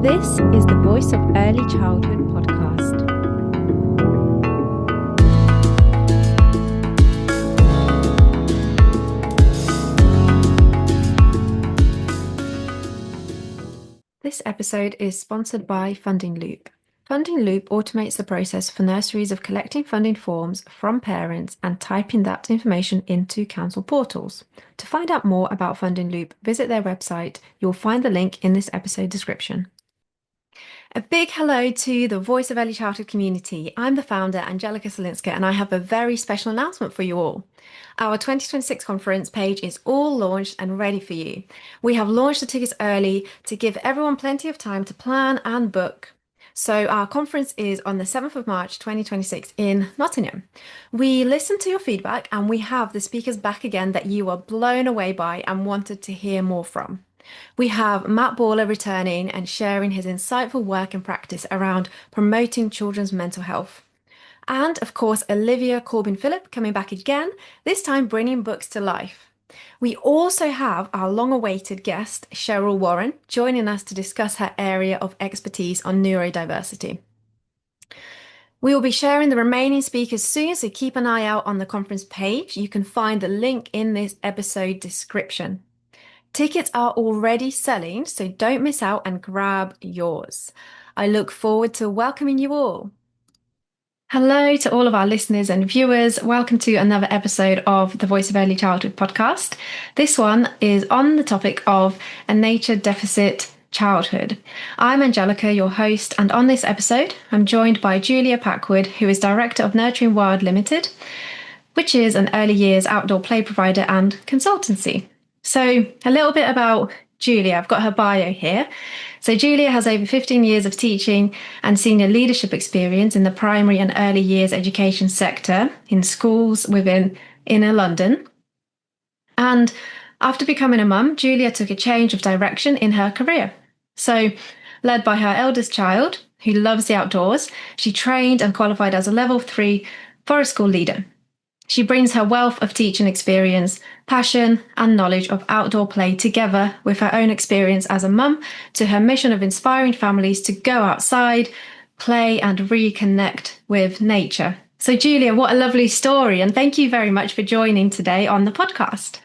This is the Voice of Early Childhood podcast. This episode is sponsored by Funding Loop. Funding Loop automates the process for nurseries of collecting funding forms from parents and typing that information into council portals. To find out more about Funding Loop, visit their website. You'll find the link in this episode description. A big hello to the Voice of Early Childhood community. I'm the founder, Angelica Salinska, and I have a very special announcement for you all. Our 2026 conference page is all launched and ready for you. We have launched the tickets early to give everyone plenty of time to plan and book. So our conference is on the 7th of March 2026 in Nottingham. We listened to your feedback and we have the speakers back again that you are blown away by and wanted to hear more from. We have Matt Baller returning and sharing his insightful work and practice around promoting children's mental health. And of course, Olivia Corbin-Phillip coming back again, this time bringing books to life. We also have our long-awaited guest, Cheryl Warren, joining us to discuss her area of expertise on neurodiversity. We will be sharing the remaining speakers soon, so keep an eye out on the conference page. You can find the link in this episode description. Tickets are already selling, so don't miss out and grab yours. I look forward to welcoming you all. Hello to all of our listeners and viewers. Welcome to another episode of the Voice of Early Childhood podcast. This one is on the topic of a nature deficit childhood. I'm Angelica, your host, and on this episode, I'm joined by Julia Packwood, who is Director of Nurturing Wild Limited, which is an early years outdoor play provider and consultancy. So a little bit about Julia. I've got her bio here. So Julia has over 15 years of teaching and senior leadership experience in the primary and early years education sector in schools within inner London. And after becoming a mum, Julia took a change of direction in her career. So led by her eldest child, who loves the outdoors, she trained and qualified as a level 3 forest school leader. She brings her wealth of teaching experience, passion, and knowledge of outdoor play together with her own experience as a mum to her mission of inspiring families to go outside, play, and reconnect with nature. So, Julia, what a lovely story, and thank you very much for joining today on the podcast.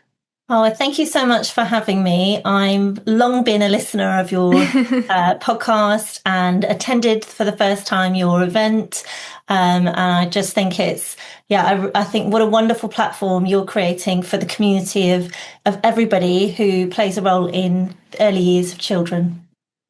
Oh, thank you so much for having me. I've long been a listener of your podcast and attended for the first time your event. And I just think I think what a wonderful platform you're creating for the community of everybody who plays a role in early years of children.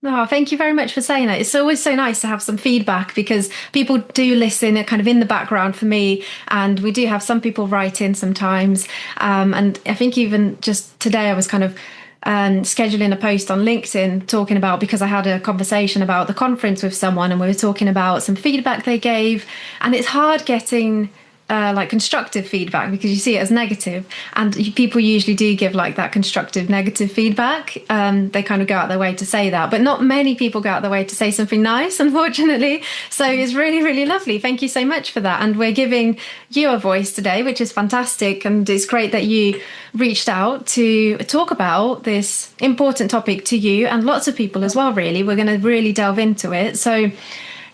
Oh, thank you very much for saying that. It's always so nice to have some feedback because people do listen kind of in the background for me. And we do have some people write in sometimes. And I think even just today I was kind of scheduling a post on LinkedIn talking about, because I had a conversation about the conference with someone and we were talking about some feedback they gave. And it's hard getting like constructive feedback because you see it as negative, and people usually do give like that constructive negative feedback. They kind of go out their way to say that, but not many people go out their way to say something nice, unfortunately. So it's really, really lovely. Thank you so much for that. And we're giving you a voice today, which is fantastic. And it's great that you reached out to talk about this important topic to you and lots of people as well, really. We're going to really delve into it. So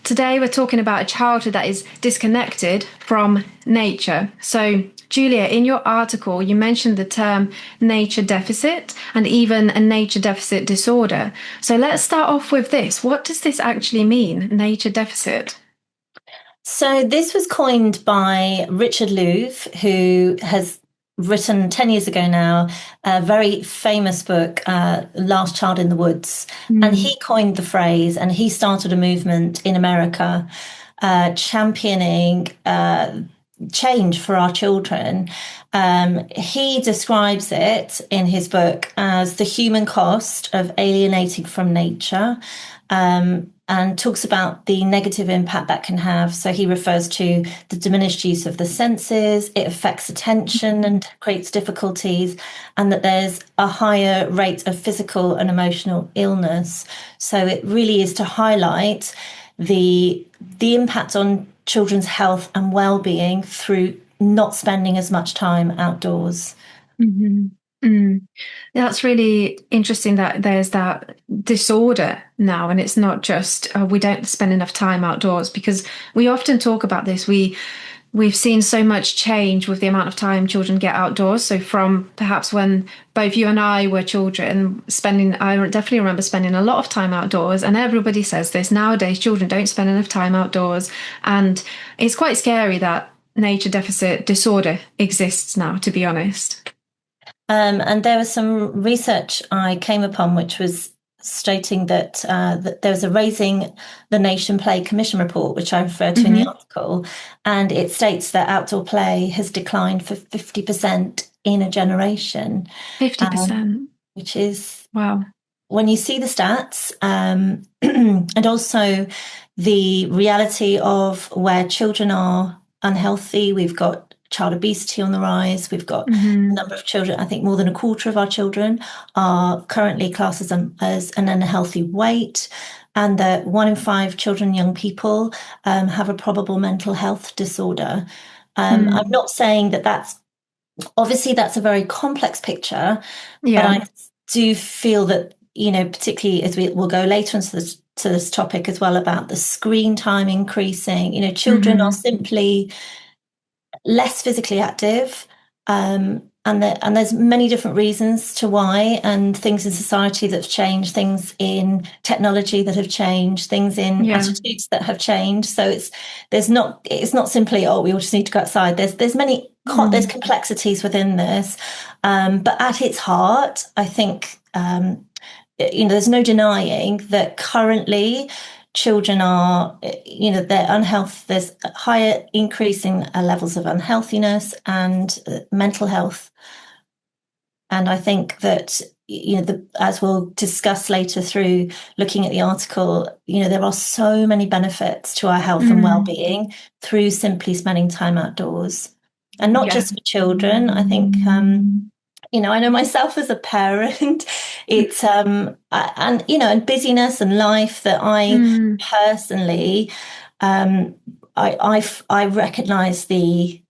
today we're talking about a childhood that is disconnected from nature. So, Julia, in your article, you mentioned the term nature deficit and even a nature deficit disorder. So let's start off with this. What does this actually mean, nature deficit? So this was coined by Richard Louv, who has written 10 years ago now, a very famous book, Last Child in the Woods. And he coined the phrase, and he started a movement in America championing change for our children. He describes it in his book as the human cost of alienating from nature. And talks about the negative impact that can have. So he refers to the diminished use of the senses, it affects attention and creates difficulties, and that there's a higher rate of physical and emotional illness. So it really is to highlight the impact on children's health and well-being through not spending as much time outdoors. Mm-hmm. Mm. That's really interesting that there's that disorder now, and it's not just we don't spend enough time outdoors because we often talk about this. We've seen so much change with the amount of time children get outdoors. So from perhaps when both you and I were children, I definitely remember spending a lot of time outdoors, and everybody says this nowadays, children don't spend enough time outdoors, and it's quite scary that nature deficit disorder exists now, to be honest. And there was some research I came upon which was stating that there was a Raising the Nation Play Commission report, which I referred to in the Hmm. article, and it states that outdoor play has declined for 50% in a generation, um, 50%. which is Wow. when you see the stats, and also the reality of where children are unhealthy. We've got child obesity on the rise. We've got a Hmm. number of children. I think more than a quarter of our children are currently classed as an unhealthy weight, and that 1 in 5 children, young people, have a probable mental health disorder. I'm Mm. not saying that that's a very complex picture, but Yeah. I do feel that, particularly as we will go later into this topic as well about the screen time increasing, children are Hmm. simply less physically active. And there's many different reasons to why, and things in society that have changed, things in technology that have changed, things in Yeah. attitudes that have changed. So it's not simply, oh, we all just need to go outside. There's Mm. complexities within this, but at its heart, I think there's no denying that currently children are, they're unhealthy. There's higher increasing levels of unhealthiness and mental health. And I think that, as we'll discuss later through looking at the article, there are so many benefits to our health and Mm. well-being through simply spending time outdoors. And not Yeah. just for children. I think, I know myself as a parent, it's and busyness and life that I Mm. personally, um, I recognise the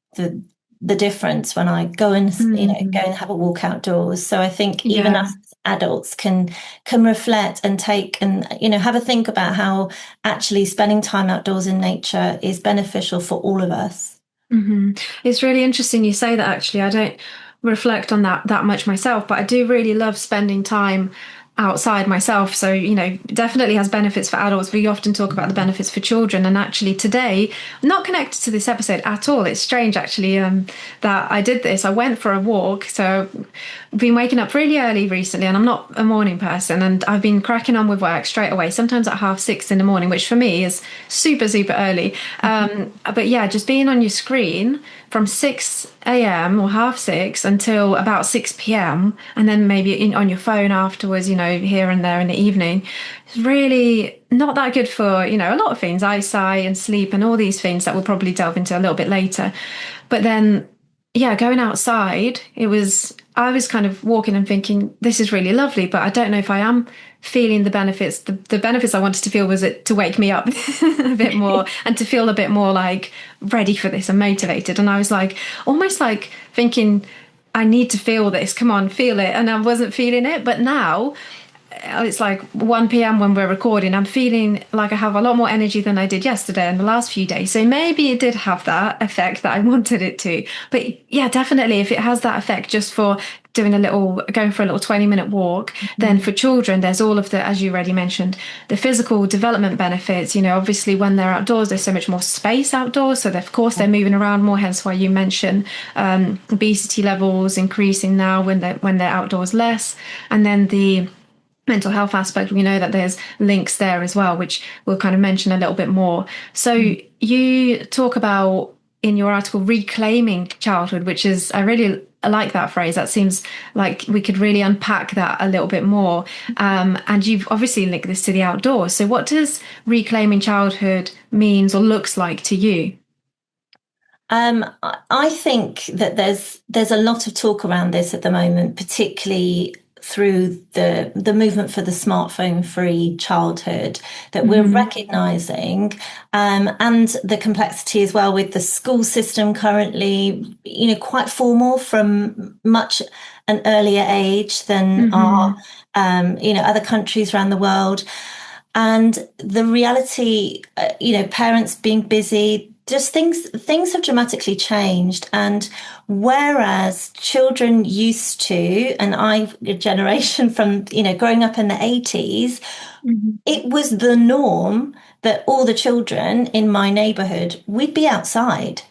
difference when I go and go Mm. and have a walk outdoors. So I think even Yeah. us adults can reflect and take and have a think about how actually spending time outdoors in nature is beneficial for all of us. Hmm. It's really interesting you say that actually. I don't reflect on that much myself, but I do really love spending time outside myself. So, definitely has benefits for adults. We often talk about the benefits for children. And actually today, not connected to this episode at all. It's strange actually, that I did this. I went for a walk. So I've been waking up really early recently, and I'm not a morning person, and I've been cracking on with work straight away, sometimes at 6:30 in the morning, which for me is super, super early. But yeah, just being on your screen from 6 a.m. or 6:30 until about 6 p.m., and then maybe on your phone afterwards, here and there in the evening, it's really not that good for, a lot of things, eyesight and sleep and all these things that we'll probably delve into a little bit later. But then yeah, going outside, I was kind of walking and thinking, this is really lovely, but I don't know if I am feeling the benefits. The benefits I wanted to feel was it to wake me up a bit more and to feel a bit more like ready for this and motivated. And I was like, almost like thinking, I need to feel this. Come on, feel it. And I wasn't feeling it. But now it's like 1 p.m. when we're recording. I'm feeling like I have a lot more energy than I did yesterday and the last few days. So maybe it did have that effect that I wanted it to. But yeah, definitely, if it has that effect just for going for a little 20-minute walk, then for children, there's all of the, as you already mentioned, the physical development benefits. Obviously, when they're outdoors, there's so much more space outdoors. So, of course, they're moving around more, hence why you mentioned obesity levels increasing now when they're outdoors less. And then the mental health aspect, we know that there's links there as well, which we'll kind of mention a little bit more. So you talk about in your article reclaiming childhood, which is I really like that phrase. That seems like we could really unpack that a little bit more. And you've obviously linked this to the outdoors. So what does reclaiming childhood means or looks like to you? I think that there's a lot of talk around this at the moment, particularly through the movement for the smartphone-free childhood that we're Hmm. recognizing, and the complexity as well with the school system currently, quite formal from much an earlier age than our, Hmm. other countries around the world. And the reality, parents being busy, just things have dramatically changed. And whereas children used to, and I've a generation from, growing up in the 80s, Hmm. it was the norm that all the children in my neighborhood, we'd be outside.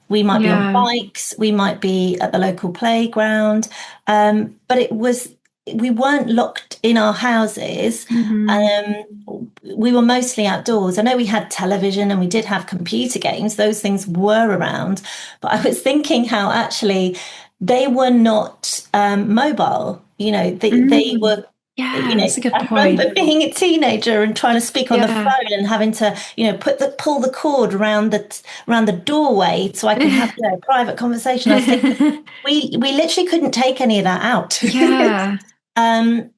We might be on Yeah. bikes, we might be at the local playground, but we weren't locked in our houses. Hmm. We were mostly outdoors. I know we had television and we did have computer games, those things were around, but I was thinking how actually they were not mobile. They Mm. were, Yeah, that's a good I point. remember being a teenager and trying to speak on the Yeah. phone and having to, pull the cord around the doorway so I can have, a private conversation. I was thinking we literally couldn't take any of that out. Yeah. um,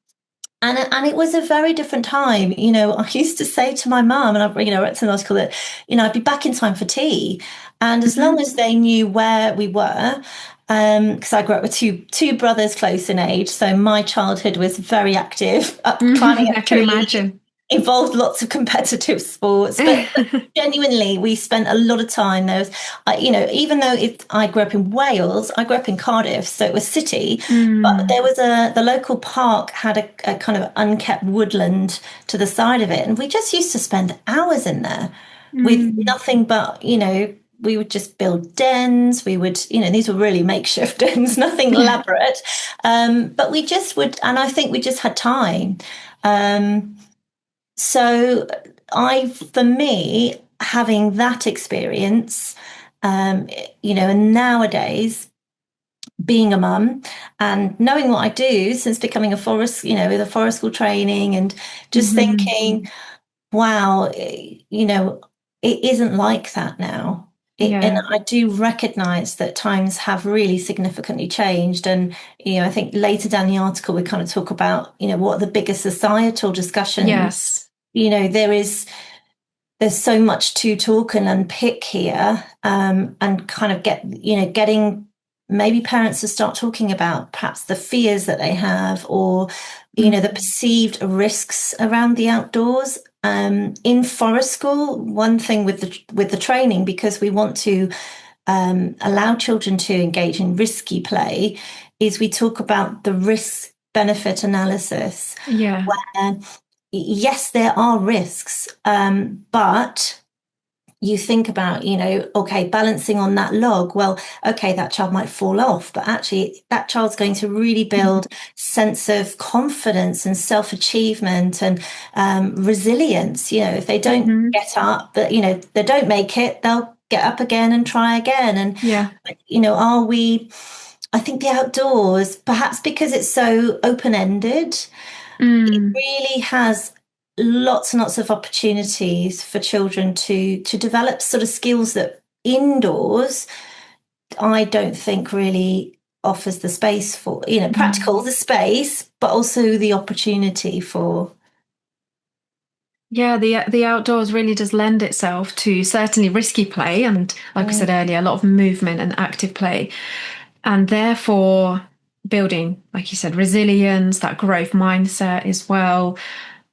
and it was a very different time. I used to say to my mum, and I read an article that, I'd be back in time for tea. And as long as Mhm. they knew where we were, because I grew up with two brothers close in age, so my childhood was very active, up climbing I up can trees, imagine. involved lots of competitive sports, but genuinely, we spent a lot of time. There was, even though I grew up in Wales, I grew up in Cardiff, so it was city, but Mm. there was the local park had a kind of unkept woodland to the side of it, and we just used to spend hours in there with Mm. nothing but, we would just build dens. We would, these were really makeshift dens, nothing elaborate. But we just would, and I think we just had time. Um, so for me, having that experience, and nowadays being a mum and knowing what I do since becoming a forest, with a forest school training and just Hmm. thinking, wow, it isn't like that now. And Yeah. I do recognize that times have really significantly changed. And, I think later down the article, we kind of talk about, what are the biggest societal discussions. Yes. There's so much to talk and unpick here, and kind of getting maybe parents to start talking about perhaps the fears that they have, or the Mm. perceived risks around the outdoors. In forest school, one thing with the training, because we want to allow children to engage in risky play, is we talk about the risk benefit analysis, Yeah. where yes, there are risks, but you think about, okay, balancing on that log. Well, okay, that child might fall off, but actually that child's going to really build sense of confidence and self-achievement and resilience. If they don't Hmm. get up, but they don't make it, they'll get up again and try again. And Yeah. are we? I think the outdoors, perhaps because it's so open-ended, it Mm. really has lots and lots of opportunities for children to develop sort of skills that indoors I don't think really offers the space for, practical Mm. the space, but also the opportunity for. Yeah, the outdoors really does lend itself to certainly risky play and, like I said Mm. earlier, a lot of movement and active play, and therefore building, like you said, resilience, that growth mindset as well.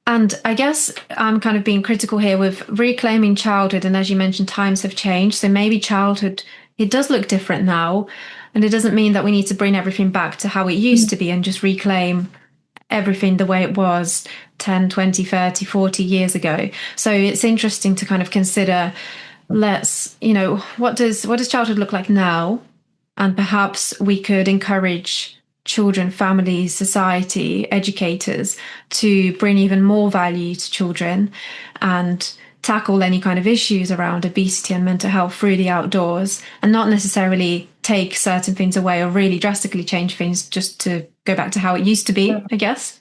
And I guess I'm kind of being critical here with reclaiming childhood. And as you mentioned, times have changed. So maybe childhood, it does look different now. And it doesn't mean that we need to bring everything back to how it used to be and just reclaim everything the way it was 10, 20, 30, 40 years ago. So it's interesting to kind of consider, what does childhood look like now? And perhaps we could encourage children, families, society, educators to bring even more value to children and tackle any kind of issues around obesity and mental health through the outdoors, and not necessarily take certain things away or really drastically change things just to go back to how it used to be, I guess.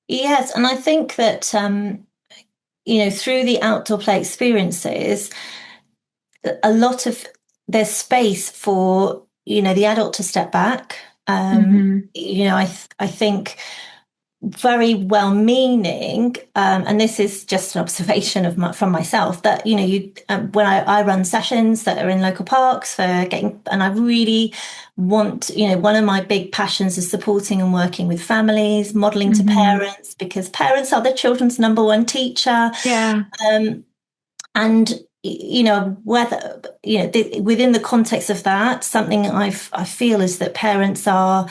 Yes, and I think that through the outdoor play experiences, a lot of there's space for the adult to step back, Hmm. I think very well-meaning, and this is just an observation from myself, that when I run sessions that are in local parks and I really want, one of my big passions is supporting and working with families, modeling to Hmm. parents, because parents are the children's number one teacher. Yeah. Um, and whether within the context of that, something I feel is that parents are,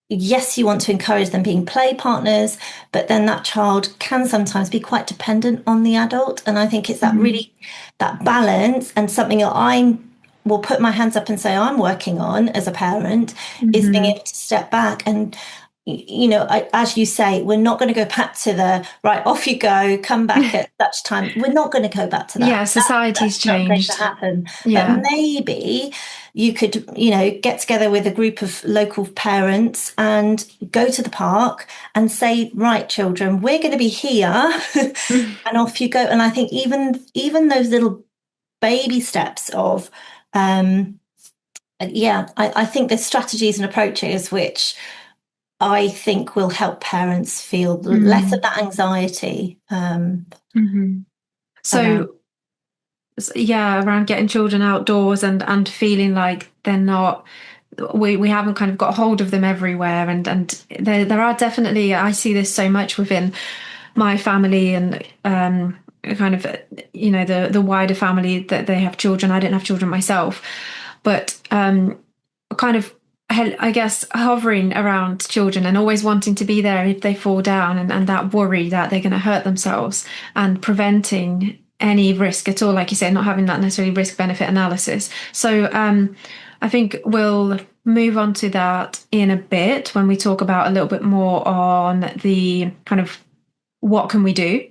yes, you want to encourage them being play partners, but then that child can sometimes be quite dependent on the adult. And I think it's Hmm. that balance, and something that I will put my hands up and say I'm working on as a parent, is being Hmm. able to step back and, as you say, we're not going to go back to the right, off you go, come back at such time. We're not going to go back to Yeah, that. society's That's not going to changed. happen. But Yeah. maybe you could, get together with a group of local parents and go to the park and say, right, children, we're going to be here, and off you go. And I think even those little baby steps of, I think there's strategies and approaches which I think will help parents feel less of Mm. that anxiety, Hmm. around. Yeah, around getting children outdoors and feeling like they're not, we haven't kind of got hold of them everywhere, and there are definitely, I see this so much within my family, and kind of, the wider family, that they have children. I didn't have children myself, but kind of, I guess, hovering around children and always wanting to be there if they fall down, and that worry that they're going to hurt themselves, and preventing any risk at all, like you said, not having that necessarily risk benefit analysis. So I think we'll move on to that in a bit when we talk about a little bit more on the kind of what can we do.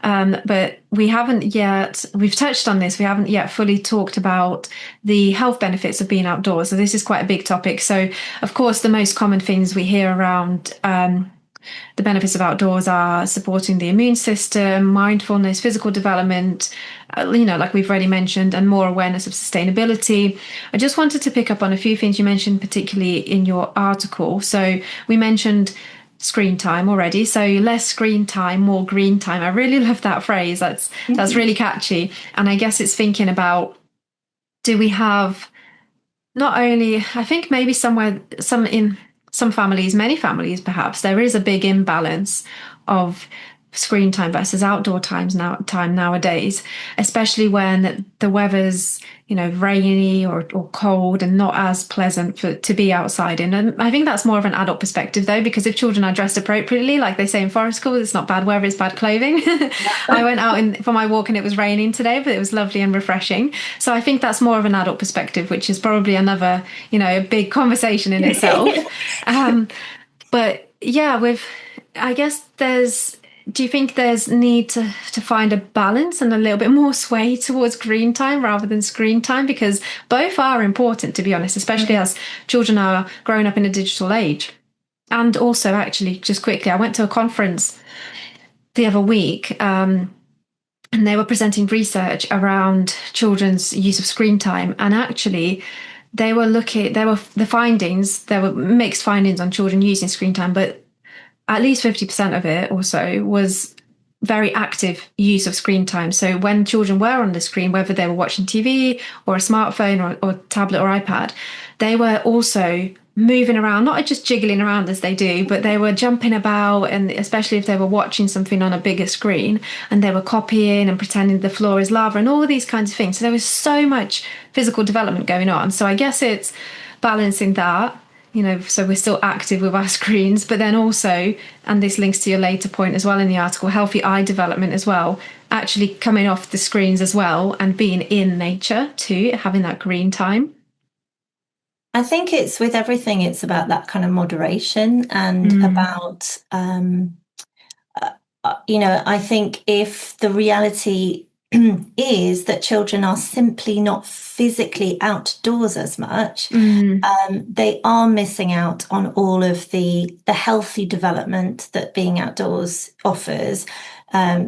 But we've touched on this, we haven't yet fully talked about the health benefits of being outdoors. So this is quite a big topic. So of course, the most common things we hear around the benefits of outdoors are supporting the immune system, mindfulness, physical development, like we've already mentioned, and more awareness of sustainability. I just wanted to pick up on a few things you mentioned, particularly in your article. So we mentioned screen time already. So less screen time, more green time. I really love that phrase. That's Mhm. really catchy. And I guess it's thinking about, do we have, not only, I think maybe in some families, many families perhaps, there is a big imbalance of screen time versus outdoor time nowadays, especially when the weather's, rainy or cold and not as pleasant to be outside in. And I think that's more of an adult perspective though, because if children are dressed appropriately, like they say in forest school, it's not bad weather, it's bad clothing. I went out for my walk and it was raining today, but it was lovely and refreshing. So I think that's more of an adult perspective, which is probably another, a big conversation in itself. Um, but yeah, I guess do you think there's need to find a balance and a little bit more sway towards green time rather than screen time? Because both are important, to be honest, especially as children are growing up in a digital age. And also, actually, just quickly, I went to a conference the other week, and they were presenting research around children's use of screen time. And actually, there were mixed findings on children using screen time, but at least 50% of it or so was very active use of screen time. So when children were on the screen, whether they were watching TV or a smartphone or tablet or iPad, they were also moving around, not just jiggling around as they do, but they were jumping about, and especially if they were watching something on a bigger screen, and they were copying and pretending the floor is lava and all of these kinds of things. So there was so much physical development going on. So I guess it's balancing that, so we're still active with our screens, but then also, and this links to your later point as well in the article, healthy eye development as well, actually coming off the screens as well and being in nature too, having that green time. I think it's with everything, it's about that kind of moderation, and Mm. about, I think if the reality is that children are simply not physically outdoors as much. Mm, They are missing out on all of the healthy development that being outdoors offers.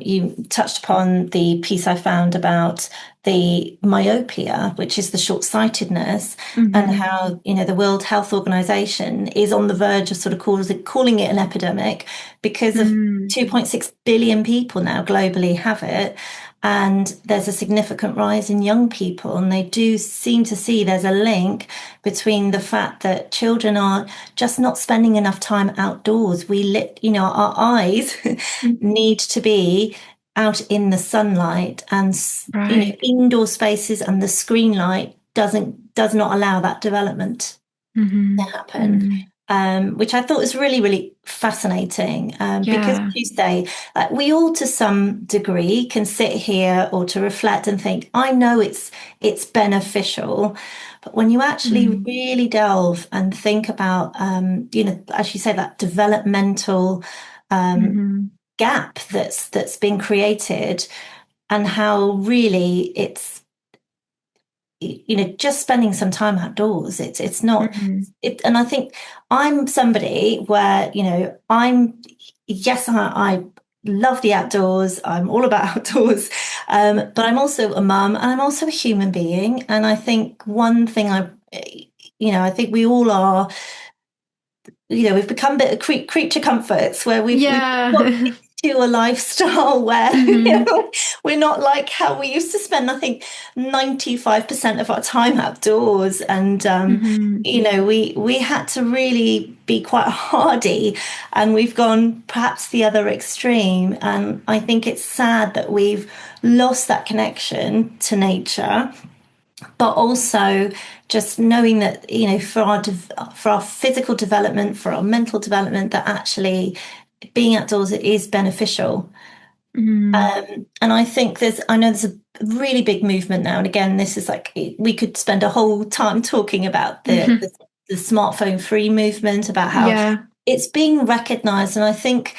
You touched upon the piece I found about the myopia, which is the short-sightedness, and hmm how, the World Health Organization is on the verge of sort of calling it an epidemic because of mm, 2.6 billion people now globally have it. And there's a significant rise in young people, and they do seem to see there's a link between the fact that children are just not spending enough time outdoors. Our eyes mm. need to be out in the sunlight, and Right. indoor spaces, and the screen light does not allow that development to Hmm happen. mm. Which I thought was really, really fascinating, because, as Yeah. you say, we all to some degree can sit here or to reflect and think, I know it's beneficial, but when you actually Mm, really delve and think about, as you say, that developmental um, hmm gap that's been created, and how really it's, just spending some time outdoors. It's not hmm it, and I think I'm somebody where, yes, I love the outdoors. I'm all about outdoors, but I'm also a mum, and I'm also a human being. And I think one thing I think we all are, we've become a bit of creature comforts, where we've got Yeah. into a lifestyle where hmm we're not like how we used to spend, I think, 95% of our time outdoors. And hmm we had to really be quite hardy, and we've gone perhaps the other extreme. And I think it's sad that we've lost that connection to nature, but also just knowing that, for our physical development, for our mental development, that actually being outdoors is beneficial. hmm And I know there's a really big movement now, and again, this is like, we could spend a whole time talking about the smartphone free movement, about how Yeah. it's being recognized. And I think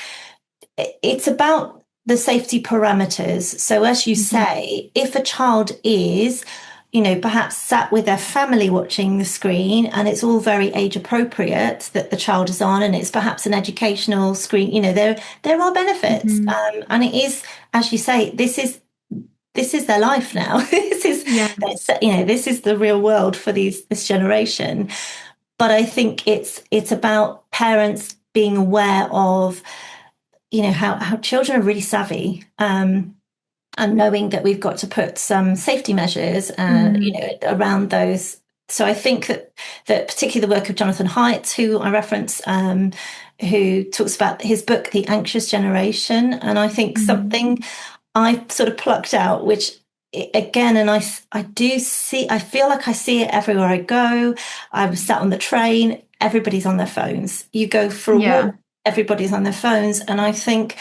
it's about the safety parameters. So, as you hmm say, if a child is, perhaps sat with their family watching the screen, and it's all very age appropriate that the child is on, and it's perhaps an educational screen, there are benefits, hmm and it is, as you say, this is their life now. Yes. This is the real world for this generation. But I think it's about parents being aware of, how children are really savvy, and knowing that we've got to put some safety measures, Mm, around those. So I think that particularly the work of Jonathan Haidt, who I reference, who talks about his book The Anxious Generation, and I think mm, something I sort of plucked out, which, again, and I do see, I feel like I see it everywhere I go. I'm sat on the train, everybody's on their phones. You go for a yeah. walk, everybody's on their phones. And I think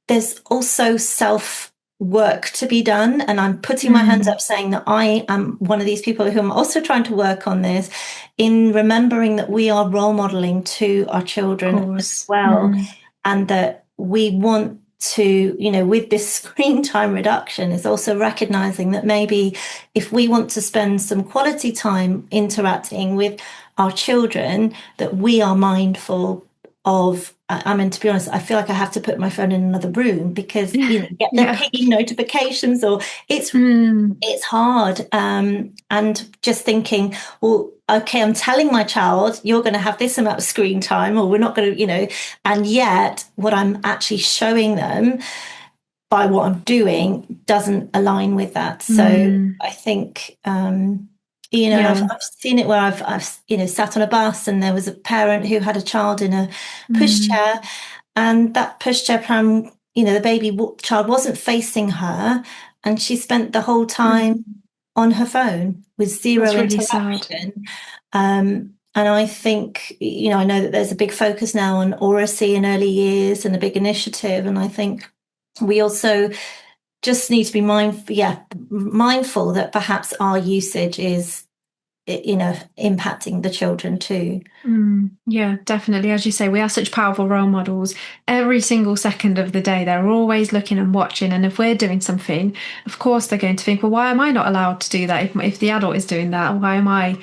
there's also self work to be done. And I'm putting my hand Mm, up saying that I am one of these people who am also trying to work on this, in remembering that we are role modeling to our of children as course. well, Hmm and that we want to, with this screen time reduction, is also recognizing that maybe if we want to spend some quality time interacting with our children, that we are mindful of. I mean, to be honest, I feel like I have to put my phone in another room, because, get the Yeah. pinging notifications, or it's Mm, it's hard. And just thinking, well, okay, I'm telling my child, you're going to have this amount of screen time, or we're not going to, and yet what I'm actually showing them by what I'm doing doesn't align with that. So mm, I think, and I've, yeah. I've seen it where I've sat on a bus, and there was a parent who had a child in a Mm, pushchair, and that pushchair pram, the child wasn't facing her, and she spent the whole time mm. on her phone with zero That's really sad. interaction. And I think, I know that there's a big focus now on oracy in early years, and a big initiative. And I think we also just need to be mindful that perhaps our usage is impacting the children too. Yeah, definitely. As you say, we are such powerful role models. Every single second of the day, they're always looking and watching. And if we're doing something, of course, they're going to think, well, why am I not allowed to do that? If the adult is doing that, why am I?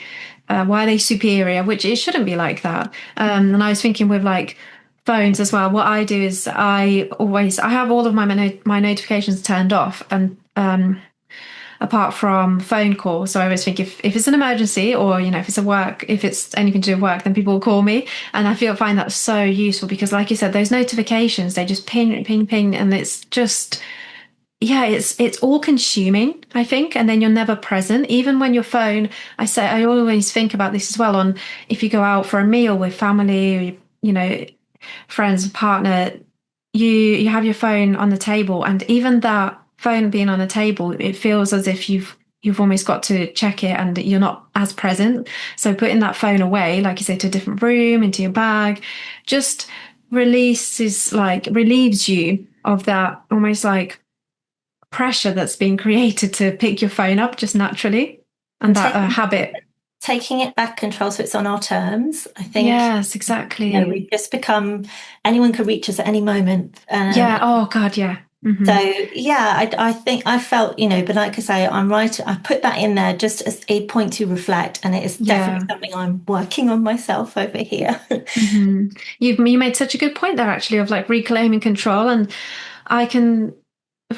Why are they superior? Which it shouldn't be like that. And I was thinking with like phones as well. What I do is I have all of my notifications turned off, and apart from phone calls. So I always think if it's an emergency, or if it's if it's anything to do with work, then people will call me. And find that so useful because, like you said, those notifications, they just ping, ping, ping, and it's just, yeah, it's all consuming, I think, and then you're never present. Even when your phone, I always think about this as well, on if you go out for a meal with family, or friends, partner, you have your phone on the table, and even that phone being on the table, it feels as if you've almost got to check it and you're not as present. So putting that phone away, like you say, to a different room, into your bag, just relieves you of that almost like pressure that's being created to pick your phone up just naturally, and And that habit. taking it back control so it's on our terms. I think, Yes, exactly. we've just become, anyone can reach us at any moment. Yeah. Oh God. Yeah. So Hmm. yeah, I think I felt, but like I say, I'm right. I put that in there just as a point to reflect, and it is definitely Yeah. something I'm working on myself over here. Hmm. You made such a good point there, actually, of like reclaiming control, and I can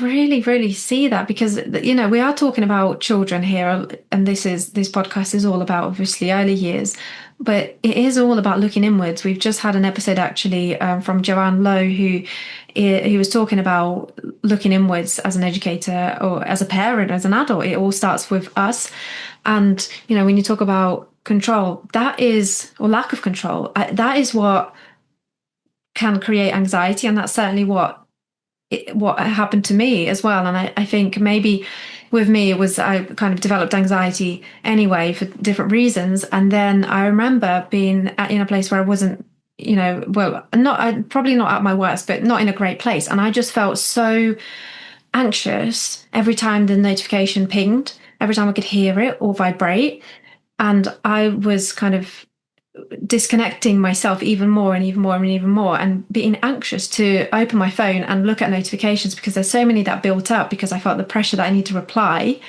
really, really see that because we are talking about children here, and this podcast is all about obviously early years, but it is all about looking inwards. We've just had an episode actually from Joanne Lowe, who was talking about looking inwards as an educator or as a parent, as an adult. It all starts with us, and when you talk about control, that is, or lack of control, that is what can create anxiety, and that's certainly what happened to me as well. And I think maybe with me, it was I kind of developed anxiety anyway for different reasons. And then I remember being in a place where I wasn't, well, probably not at my worst, but not in a great place. And I just felt so anxious every time the notification pinged, every time I could hear it or vibrate. And I was kind of disconnecting myself even more and even more and even more, and being anxious to open my phone and look at notifications because there's so many that built up because I felt the pressure that I need to reply.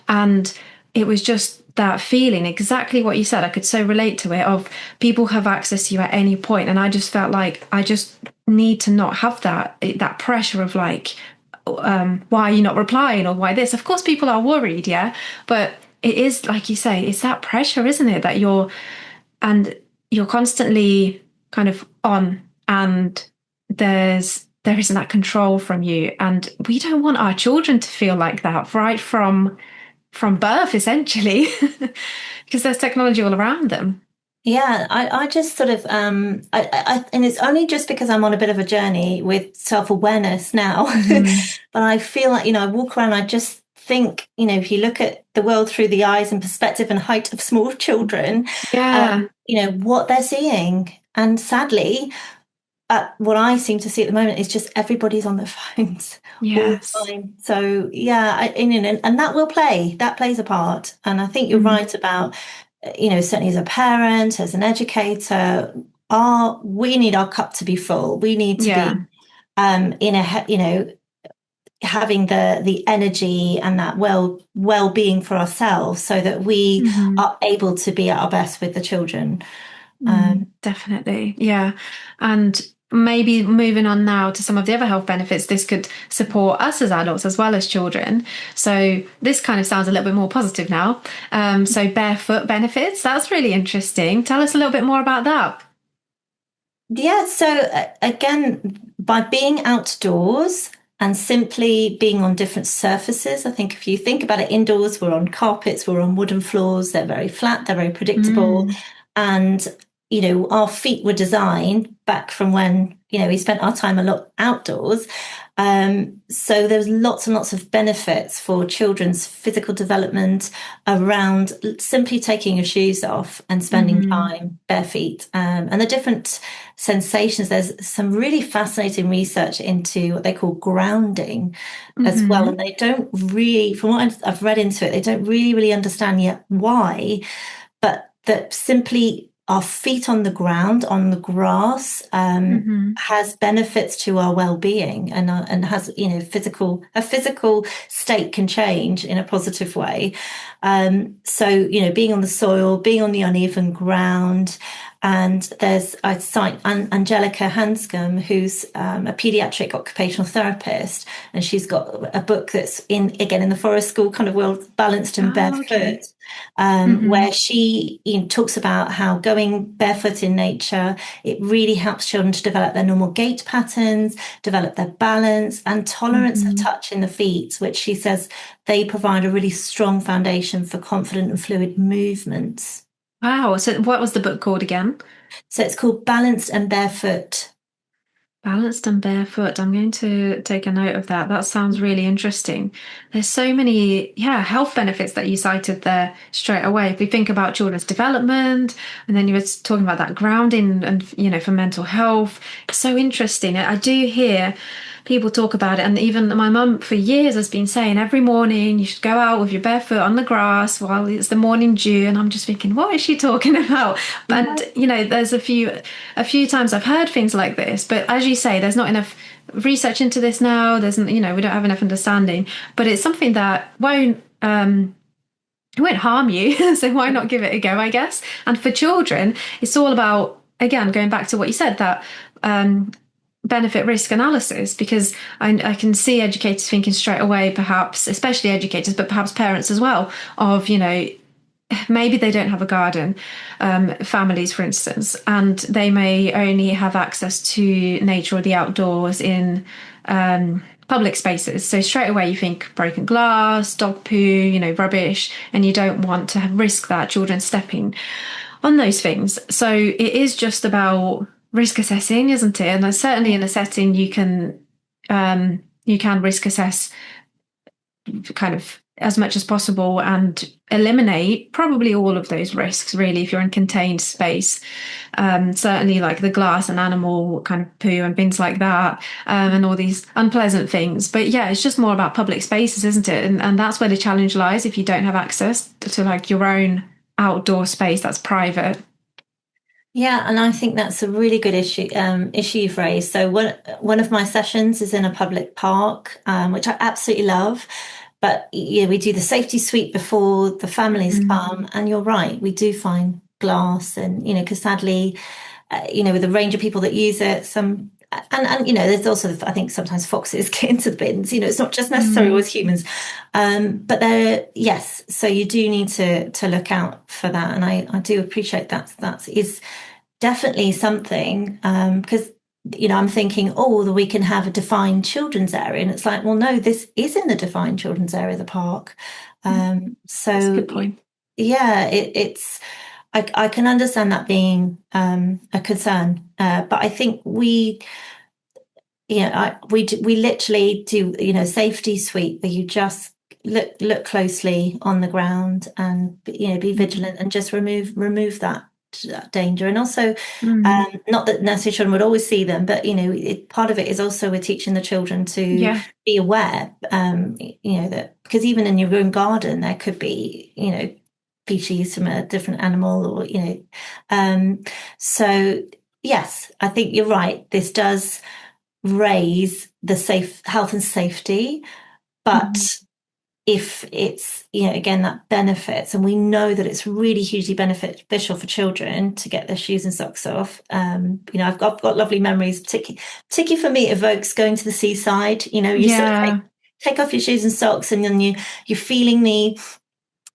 And it was just that feeling, exactly what you said. I could so relate to it, of people have access to you at any point, and I just felt like I just need to not have that pressure of like, why are you not replying, or why this. Of course people are worried, yeah, but it is like you say, it's that pressure, isn't it, that and you're constantly kind of on, and there isn't that control from you, and we don't want our children to feel like that right from birth, essentially, because there's technology all around them. Yeah, I just sort of and it's only just because I'm on a bit of a journey with self-awareness now. Hmm. But I feel like, I walk around, I just think, if you look at the world through the eyes and perspective and height of small children, Yeah. what they're seeing. And sadly, what I seem to see at the moment is just everybody's on their phones all the Yes. time. So yeah, and that plays a part. And I think you're Mm. right about, certainly as a parent, as an educator, we need our cup to be full. We need to Yeah. be in a, having the energy and that well-being for ourselves so that we Hmm. are able to be at our best with the children. Mm, definitely. Yeah. And maybe moving on now to some of the other health benefits, this could support us as adults as well as children. So this kind of sounds a little bit more positive now. So barefoot benefits, that's really interesting. Tell us a little bit more about that. Yeah, so again, by being outdoors and simply being on different surfaces, I think if you think about it, indoors, we're on carpets, we're on wooden floors, they're very flat, they're very predictable. Mm, And, our feet were designed back from when, we spent our time a lot outdoors. So there's lots and lots of benefits for children's physical development around simply taking your shoes off and spending hmm. time bare feet. And the different sensations. There's some really fascinating research into what they call grounding as well. Hmm. And they don't really, from what I've read into it, they don't really understand yet why. but that simply our feet on the ground, on the grass, Hmm. has benefits to our well-being, and has, a physical state can change in a positive way. So, being on the soil, being on the uneven ground. And I cite Angelica Hanscom, who's a pediatric occupational therapist, and she's got a book that's in the forest school kind of world, Balanced and Oh, Barefoot, okay. Hmm. where she talks about how going barefoot in nature, it really helps children to develop their normal gait patterns, develop their balance and tolerance of Hmm. touch in the feet, which she says they provide a really strong foundation for confident and fluid movements. Wow. So what was the book called again? So it's called Balanced and Barefoot. Balanced and barefoot. I'm going to take a note of that. That sounds really interesting. There's so many, yeah, health benefits that you cited there straight away. If we think about children's development, and then you were talking about that grounding and, for mental health. It's so interesting. I do hear people talk about it. And even my mum for years has been saying every morning you should go out with your barefoot on the grass while it's the morning dew. And I'm just thinking, what is she talking about? Yeah. And there's a few times I've heard things like this, but as you say, there's not enough research into this now. We don't have enough understanding, but it's something that won't harm you. So why not give it a go, I guess? And for children, it's all about, again, going back to what you said, that um, benefit risk analysis, because I can see educators thinking straight away, perhaps, especially educators, but perhaps parents as well, of, maybe they don't have a garden, families, for instance, and they may only have access to nature or the outdoors in public spaces. So straight away you think broken glass, dog poo, rubbish, and you don't want to risk that children stepping on those things. So it is just about risk assessing, isn't it? And certainly in a setting you can risk assess kind of as much as possible and eliminate probably all of those risks, really, if you're in contained space. Certainly like the glass and animal kind of poo and things like that, and all these unpleasant things. But yeah, it's just more about public spaces, isn't it? And that's where the challenge lies if you don't have access to like your own outdoor space that's private. Yeah, and I think that's a really good issue you've raised. So one of my sessions is in a public park, which I absolutely love. But yeah, we do the safety sweep before the families Mm. come, and you're right, we do find glass, and because sadly, with a range of people that use it, there's also, I think, sometimes foxes get into the bins. It's not just necessarily Mm. always humans, but there, yes. So you do need to look out for that, and I do appreciate that is definitely something, because I'm thinking, oh, that we can have a defined children's area, and it's like, well, no, this isn't a defined children's area, the park. That's a So good point. yeah, it's I can understand that being a concern, but I think we literally do safety sweep where you just look closely on the ground, and be vigilant and just remove that danger. And also, Mm. not that nursery children would always see them, but part of it is also we're teaching the children to Yeah. be aware, that because even in your own garden there could be species from a different animal, or so yes, I think you're right, this does raise the safe health and safety, Mhm. but if it's again, that benefits, and we know that it's really hugely beneficial for children to get their shoes and socks off. I've got lovely memories, particularly for me, it evokes going to the seaside. You sort of Yeah. take off your shoes and socks, and then you're feeling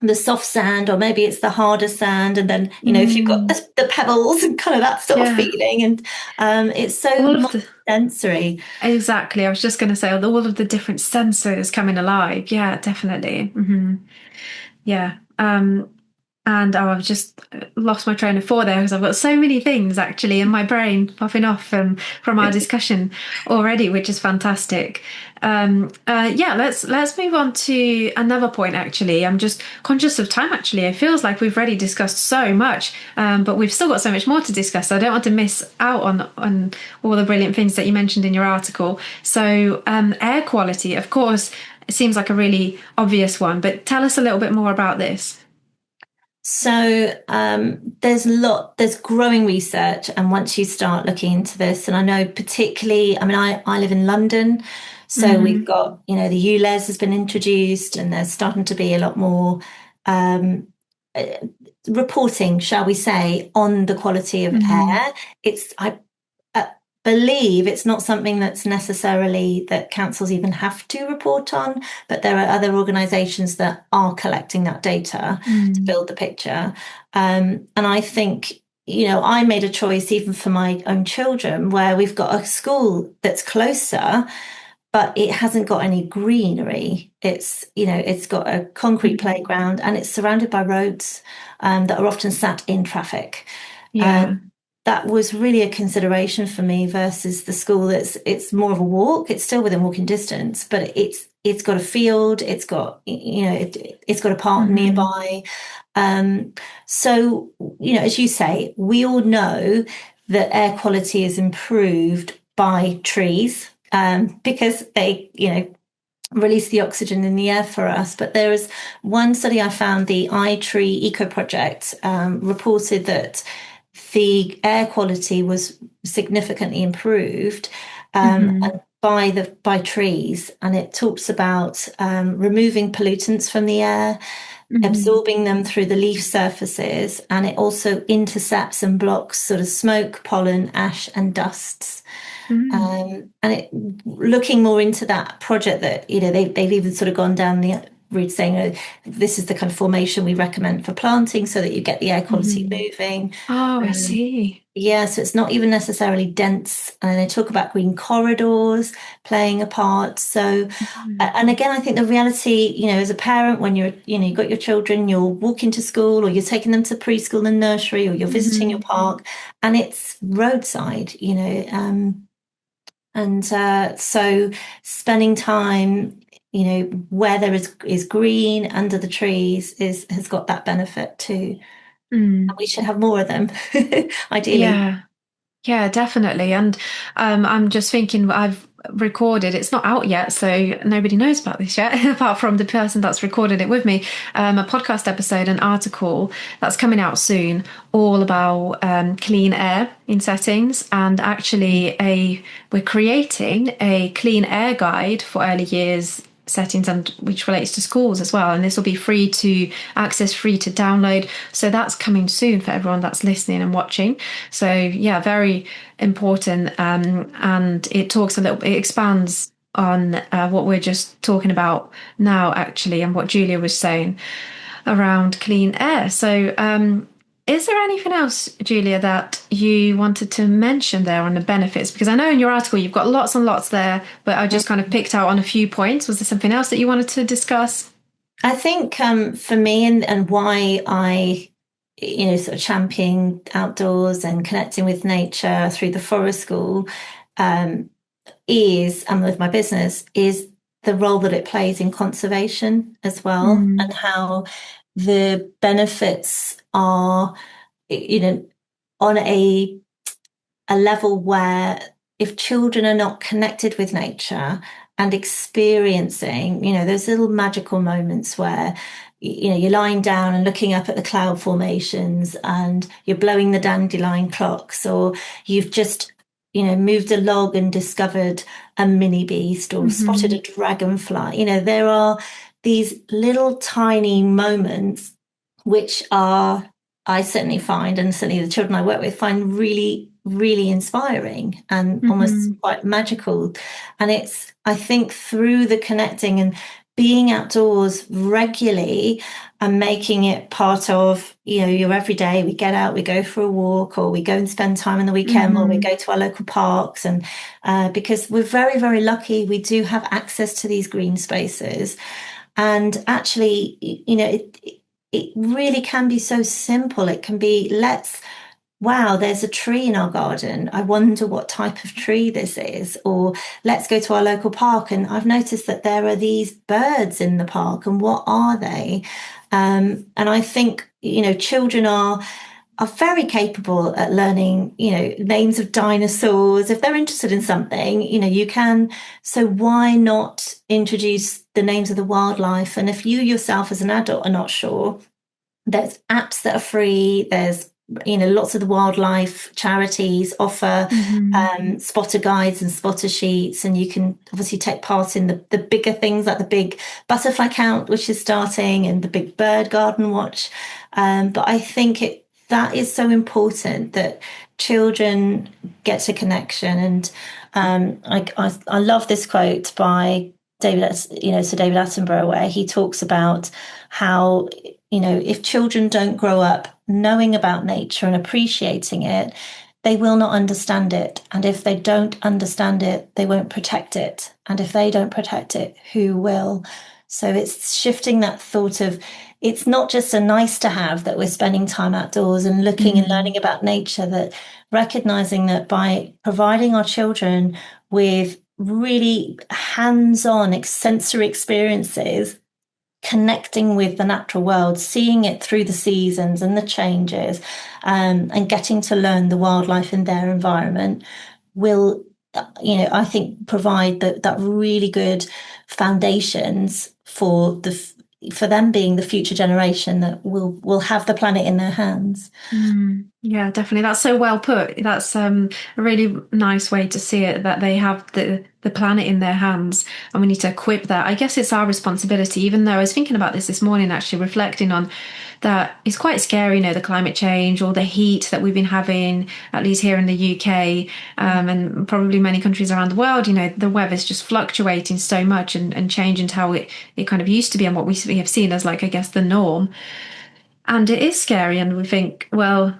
the soft sand, or maybe it's the harder sand, and then if you've got Mm. the pebbles and kind of that sort of Yeah. feeling, and it's so All of the multi-sensory. Exactly. I was just going to say all of the different sensors coming alive. Yeah, definitely. Yeah. And I've just lost my train of thought there because I've got so many things actually in my brain popping off from our discussion already, which is fantastic. Yeah, let's move on to another point. Actually, I'm just conscious of time. Actually, it feels like we've already discussed so much, but we've still got so much more to discuss. So I don't want to miss out on all the brilliant things that you mentioned in your article. So air quality, of course, it seems like a really obvious one, but tell us a little bit more about this. There's growing research, and once you start looking into this, and I know particularly, I mean, I live in London, so we've Mm, got, the ULEZ has been introduced, and there's starting to be a lot more um, uh, reporting, shall we say, on the quality of mm, air. I uh, believe it's not something that's necessarily that councils even have to report on, but there are other organisations that are collecting that data to mm, build the picture. And I think, I made a choice even for my own children where we've got a school that's closer, but it hasn't got any greenery. It's got a concrete mm. playground and it's surrounded by roads that are often sat in traffic. And Yeah. that was really a consideration for me versus the school it's more of a walk. It's still within walking distance, but it's got a field, it's got a park Hmm. nearby. Um, so, as you say, we all know that air quality is improved by trees because they, release the oxygen in the air for us. But there is one study I found, the iTree Eco Project, reported that the air quality was significantly improved Hmm. by trees, and it talks about removing pollutants from the air, Hmm. absorbing them through the leaf surfaces, and it also intercepts and blocks sort of smoke, pollen, ash, and dusts. Mm. And looking more into that project, that they've even sort of gone down the route saying, this is the kind of formation we recommend for planting so that you get the air quality Hmm. moving. Oh, I Um, see. yeah, so it's not even necessarily dense. And they talk about green corridors playing a part. So, Mm. and again, I think the reality, as a parent, when you've got your children, you're walking to school or you're taking them to preschool and nursery or you're visiting your Hmm. park and it's roadside, so spending time, where there is green under the trees has got that benefit too. And Mm. we should have more of them, ideally. Yeah. Yeah, definitely. And I'm just thinking I've recorded, it's not out yet, so nobody knows about this yet, apart from the person that's recorded it with me, a podcast episode, an article that's coming out soon, all about clean air in settings. And actually we're creating a clean air guide for early years settings, and which relates to schools as well, and this will be free to access, free to download, so that's coming soon for everyone that's listening and watching. So yeah, very important, and it expands on what we're just talking about now actually, and what Julia was saying around clean air. So is there anything else, Julia, that you wanted to mention there on the benefits? Because I know in your article you've got lots and lots there, but I just kind of picked out on a few points. Was there something else that you wanted to discuss? I think for me and why I, sort of champion outdoors and connecting with nature through the forest school um, and with my business, is the role that it plays in conservation as well, and Mm, how the benefits are, you know, on a level where if children are not connected with nature and experiencing, those little magical moments where, you're lying down and looking up at the cloud formations and you're blowing the dandelion clocks, or you've just, moved a log and discovered a mini beast or spotted hmm. a dragonfly. There are these little tiny moments which are, I certainly find, and certainly the children I work with find really, really inspiring and almost Hmm. quite magical. And I think, through the connecting and being outdoors regularly and making it part of, your everyday. We get out, we go for a walk, or we go and spend time on the weekend, or we Hmm. go to our local parks. And because we're very, very lucky, we do have access to these green spaces. And actually, it really can be so simple. It can be, wow, there's a tree in our garden. I wonder what type of tree this is. Or let's go to our local park. And I've noticed that there are these birds in the park. And what are they? And I think, children are very capable at learning, names of dinosaurs. If they're interested in something, you can. So why not introduce the names of the wildlife? And if you yourself as an adult are not sure, There's apps that are free. There's, lots of the wildlife charities offer Hmm. spotter guides and spotter sheets, and you can obviously take part in the bigger things like the big butterfly count, which is starting, and the big bird garden watch. But I think that is so important that children get a connection. And I love this quote by Sir David Attenborough, where he talks about how, if children don't grow up knowing about nature and appreciating it, they will not understand it. And if they don't understand it, they won't protect it. And if they don't protect it, who will? So it's shifting that thought of, it's not just a nice to have that we're spending time outdoors and looking and Mm. learning about nature, that recognizing that by providing our children with really hands-on sensory experiences, connecting with the natural world, seeing it through the seasons and the changes, and getting to learn the wildlife in their environment will, I think provide that really good foundations for them being the future generation that will have the planet in their hands. Mm, yeah, definitely. That's so well put. That's a really nice way to see it, that they have the planet in their hands and we need to equip that. I guess it's our responsibility, even though I was thinking about this morning, actually reflecting on that. It's quite scary, the climate change or the heat that we've been having, at least here in the UK, and probably many countries around the world. The weather's just fluctuating so much and changing to how it kind of used to be and what we have seen as, like, I guess, the norm. And it is scary, and we think, well,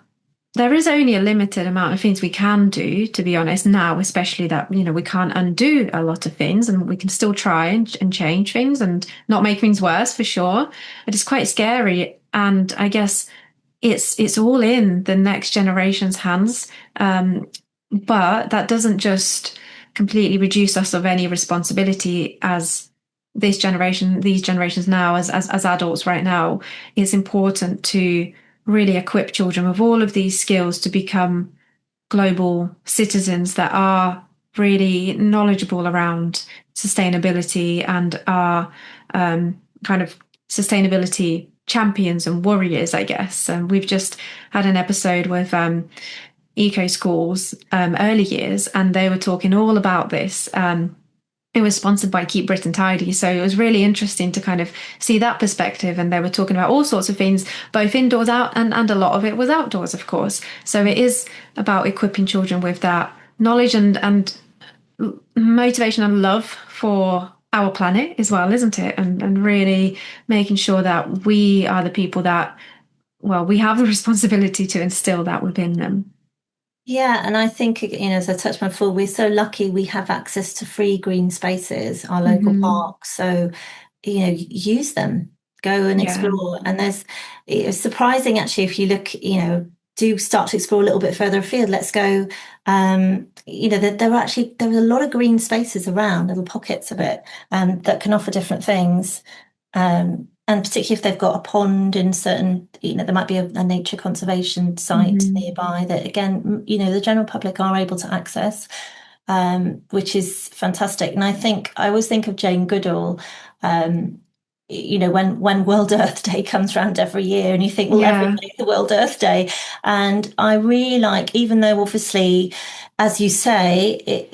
there is only a limited amount of things we can do, to be honest, now, especially that, we can't undo a lot of things and we can still try and change things and not make things worse for sure. But it's quite scary. And I guess it's all in the next generation's hands. But that doesn't just completely reduce us of any responsibility as these generations now, as adults right now. It's important to really equip children with all of these skills to become global citizens that are really knowledgeable around sustainability and are kind of sustainability champions and warriors, I guess. And we've just had an episode with eco schools, early years, and they were talking all about this. It was sponsored by Keep Britain Tidy. So it was really interesting to kind of see that perspective. And they were talking about all sorts of things, both indoors out and a lot of it was outdoors, of course. So it is about equipping children with that knowledge and motivation and love for our planet as well, isn't it? And really making sure that we are the people that, well, we have the responsibility to instill that within them. Yeah, and I think, as I touched on before, we're so lucky we have access to free green spaces, our local Hmm. parks. So, use them, go and Yeah. explore. And it's surprising actually if you look, do start to explore a little bit further afield. Let's go. There are a lot of green spaces around, little pockets of it, that can offer different things. And particularly if they've got a pond in certain, there might be a nature conservation site Hmm. nearby that, again, the general public are able to access, which is fantastic. And I always think of Jane Goodall, um, when World Earth Day comes around every year, and you think, well, every Yeah. day is the World Earth Day. And I really like, even though obviously, as you say,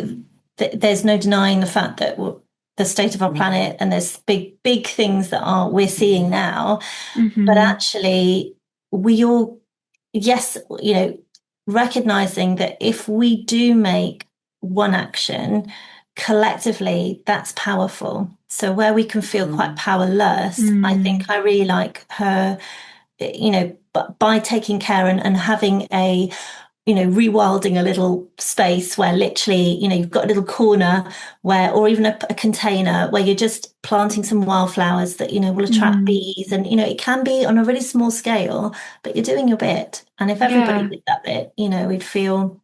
there's no denying the fact that the state of our planet, and there's big things that are we're seeing now, but Hmm. actually we all, yes, recognizing that if we do make one action collectively, that's powerful. So where we can feel quite powerless, I think Mm. I really like her, but by taking care and having rewilding a little space where literally, you've got a little corner where, or even a container where you're just planting some wildflowers that, will attract Mm. bees. And, it can be on a really small scale, but you're doing your bit. And if everybody Yeah. did that bit, we'd feel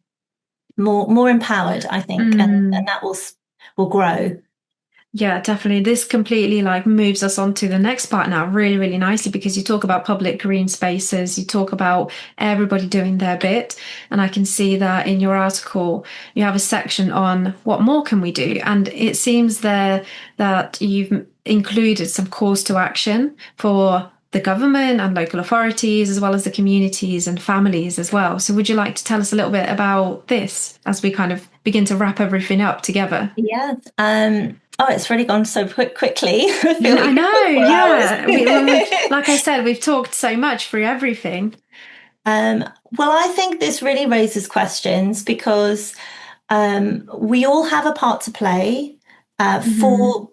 more empowered, I think, and Mm. that will grow. Yeah, definitely. This completely like moves us on to the next part now really, really nicely, because you talk about public green spaces, you talk about everybody doing their bit. And I can see that in your article, you have a section on what more can we do? And it seems there that you've included some calls to action for the government and local authorities, as well as the communities and families as well. So, would you like to tell us a little bit about this as we kind of begin to wrap everything up together? Yeah. Oh, it's really gone so quickly. I feel I we could know, talk for hours. yeah. Like I said, we've talked so much through everything. Um, well, I think this really raises questions because we all have a part to play Hmm. for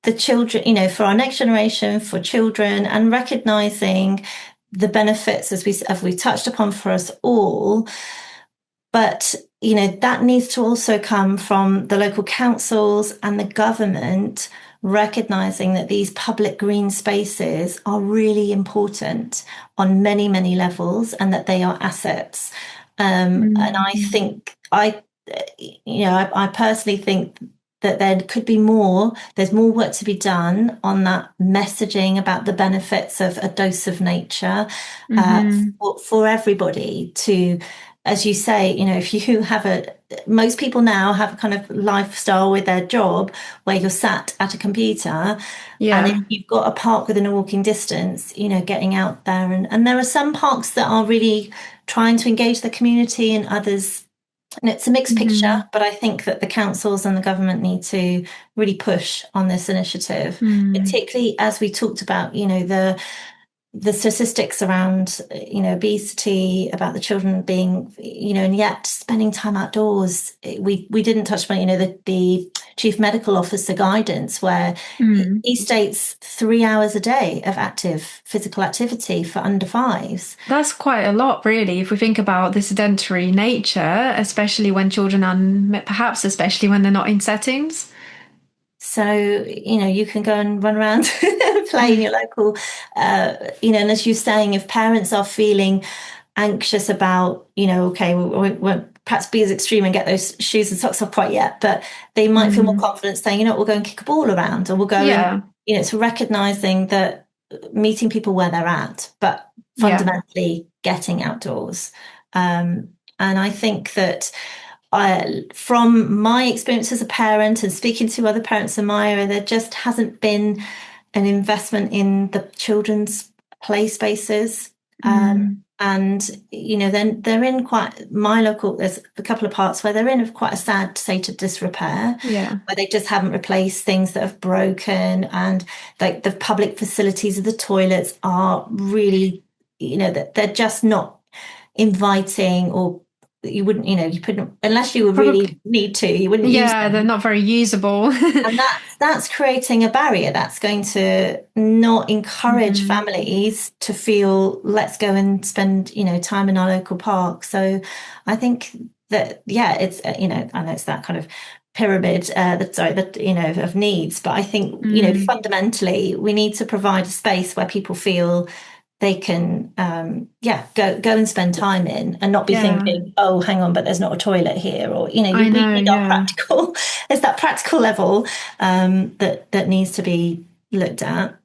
the children, for our next generation, for children, and recognizing the benefits as we touched upon for us all. But, that needs to also come from the local councils and the government recognizing that these public green spaces are really important on many, many levels and that they are assets. And I Hmm. think I personally think that there could be more, there's more work to be done on that messaging about the benefits of a dose of nature uh, Hmm. for everybody to, as you say, if you most people now have a kind of lifestyle with their job where you're sat at a computer. And if Yeah. you've got a park within a walking distance, getting out there. And there are some parks that are really trying to engage the community and others. And it's a mixed picture, Hmm. but I think that the councils and the government need to really push on this initiative, Hmm. particularly as we talked about, the statistics around obesity, about the children being and yet spending time outdoors. We didn't touch on the chief medical officer guidance where Hmm. he states 3 hours a day of active physical activity for under fives. That's quite a lot, really, if we think about the sedentary nature, especially when children are, perhaps especially when they're not in settings. So, you can go and run around play in your local, and as you're saying, if parents are feeling anxious about, okay, we won't perhaps be as extreme and get those shoes and socks off quite yet, but they might feel more Mm. confident saying, we'll go and kick a ball around, or we'll go and, Yeah, it's recognizing that meeting people where they're at, but yeah. fundamentally getting outdoors. And I think that from my experience as a parent and speaking to other parents in my area, there just hasn't been an investment in the children's play spaces. Mm. And then they're in quite my local, there's a couple of parts where they're in quite a sad state of disrepair, Yeah. where they just haven't replaced things that have broken, and like the public facilities of the toilets are really, that they're just not inviting, or you wouldn't, you couldn't, unless you would really Probably. need to, you wouldn't use Yeah, they're them. not very usable. And that's creating a barrier that's going to not encourage Hmm. families to feel, let's go and spend, time in our local park. So I think that, yeah, it's, I know it's that kind of pyramid, that, of needs, but I think, Mm. fundamentally we need to provide a space where people feel they can go and spend time in and not be Yeah, thinking, oh, hang on, but there's not a toilet here, or I we know. need our Yeah. practical. There's that practical level that needs to be looked at.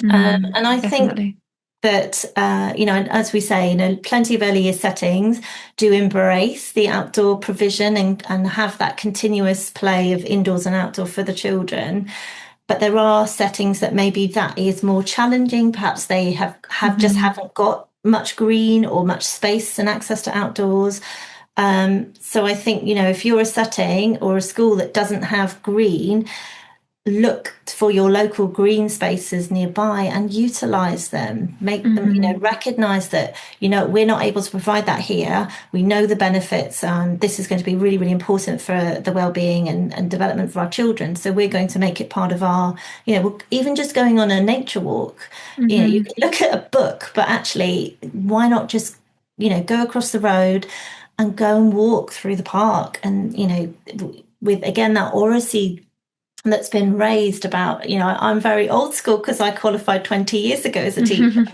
Mm. And I think Definitely. that as we say, plenty of early year settings do embrace the outdoor provision and have that continuous play of indoors and outdoor for the children. But there are settings that maybe that is more challenging. Perhaps they have just Hmm. haven't got much green or much space and access to outdoors. So I think, if you're a setting or a school that doesn't have green, look for your local green spaces nearby and utilize them. Make them, Hmm. recognize that, we're not able to provide that here. We know the benefits, and this is going to be really, really important for the well-being and development for our children. So we're going to make it part of our, even just going on a nature walk. You Hmm. can look at a book, but actually, why not just, go across the road and go and walk through the park, and, with again that oracy that's been raised about, I'm very old school because I qualified 20 years ago as a teacher,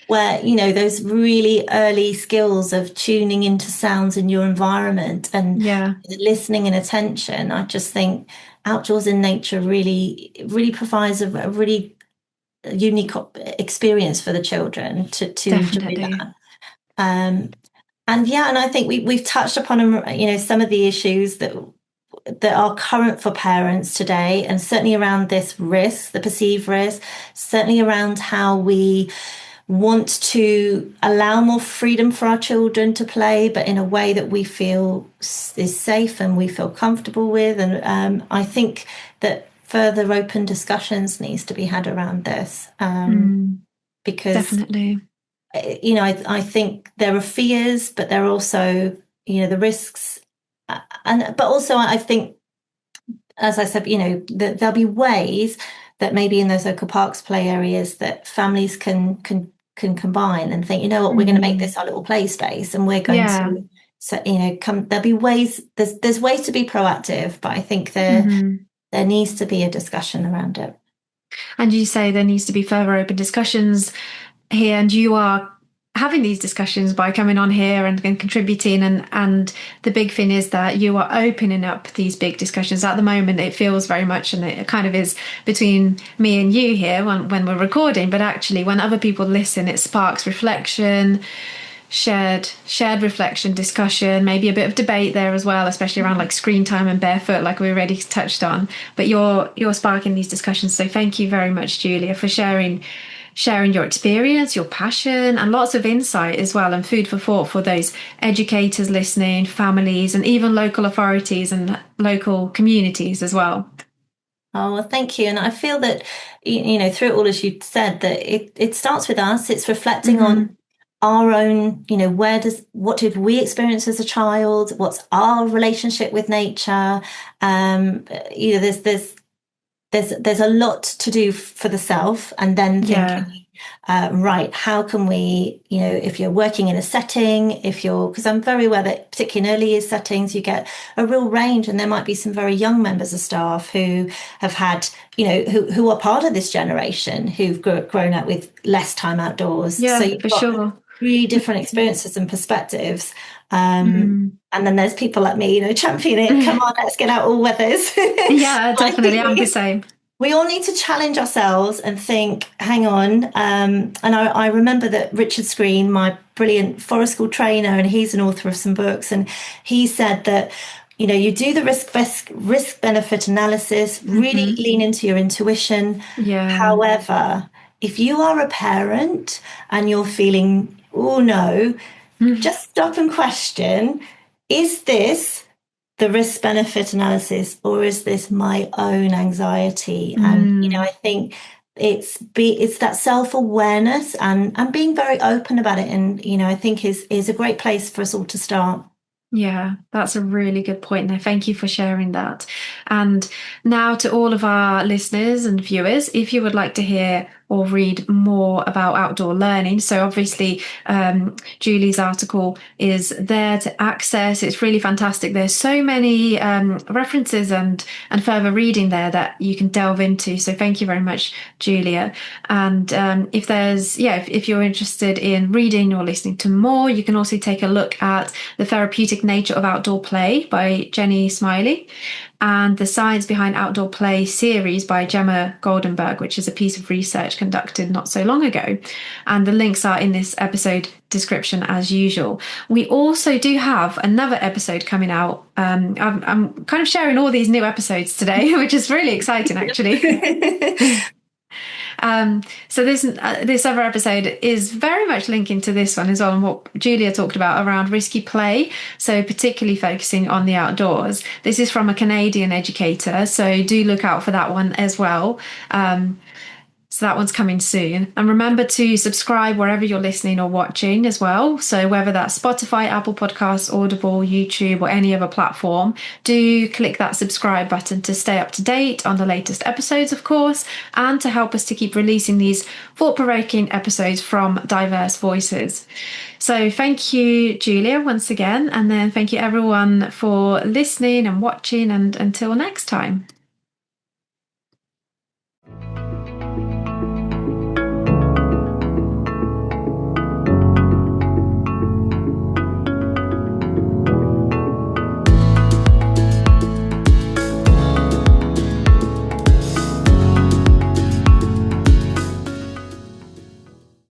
where, those really early skills of tuning into sounds in your environment and Yeah, listening and attention. I just think outdoors in nature really, really provides a really unique experience for the children to enjoy definitely. that. Um, and yeah, and I think we've touched upon, some of the issues that that are current for parents today, and certainly around this risk, the perceived risk, certainly around how we want to allow more freedom for our children to play, but in a way that we feel is safe and we feel comfortable with. And I think that further open discussions needs to be had around this, because Definitely. I think there are fears, but there are also the risks, and but also I think, as I said, that there'll be ways that maybe in those local parks, play areas, that families can combine and think, you know what, we're going to make this our little play space, and we're going Yeah. to, so come. There'll be ways. There's ways to be proactive, but I think there needs to be a discussion around it. And you say there needs to be further open discussions here, and you are having these discussions by coming on here and contributing, and the big thing is that you are opening up these big discussions. At the moment it feels very much, and it kind of is, between me and you here when we're recording, but actually when other people listen it sparks reflection, shared reflection, discussion, maybe a bit of debate there as well, especially around like screen time and barefoot, like we already touched on. But you're sparking these discussions, so thank you very much, Julia, for sharing your experience, your passion, and lots of insight as well, and food for thought for those educators listening, families, and even local authorities and local communities as well. Oh, well, thank you. And I feel that, through it all, as you said, that it starts with us. It's reflecting on our own, what did we experience as a child? What's our relationship with nature? There's a lot to do for the self, and then Yeah. thinking, right, how can we, if you're working in a setting, because I'm very aware that particularly in early years settings, you get a real range, and there might be some very young members of staff who have had, who are part of this generation who've grown up with less time outdoors. So Yeah, you've for got sure. three different experiences and perspectives. And then there's people like me, championing it. Come on, let's get out all weathers. Yeah, I definitely. think I'm the same. we all need to challenge ourselves and think, hang on. And I remember that Richard Screen, my brilliant forest school trainer, and he's an author of some books, and he said that, you do the risk benefit analysis, really lean into your intuition. Yeah. However, if you are a parent and you're feeling, oh no, just stop and question, is this the risk benefit analysis, or is this my own anxiety? And I think it's that self-awareness and being very open about it, and I think is a great place for us all to start. Yeah, that's a really good point there. Thank you for sharing that. And now to all of our listeners and viewers, if you would like to hear or read more about outdoor learning, so obviously Julie's article is there to access. It's really fantastic. There's so many references and further reading there that you can delve into. So thank you very much, Julia. And if you're interested in reading or listening to more, you can also take a look at The Therapeutic Nature of Outdoor Play by Jenny Smiley, and The Science Behind Outdoor Play series by Gemma Goldenberg, which is a piece of research conducted not so long ago. And the links are in this episode description as usual. We also do have another episode coming out. I'm kind of sharing all these new episodes today, which is really exciting, actually. So this other episode is very much linking to this one as well, and what Julia talked about around risky play. So particularly focusing on the outdoors. This is from a Canadian educator, so do look out for that one as well. So that one's coming soon. And remember to subscribe wherever you're listening or watching as well. So whether that's Spotify, Apple Podcasts, Audible, YouTube, or any other platform, do click that subscribe button to stay up to date on the latest episodes, of course, and to help us to keep releasing these thought-provoking episodes from diverse voices. So thank you, Julia, once again. And then thank you everyone for listening and watching, and until next time.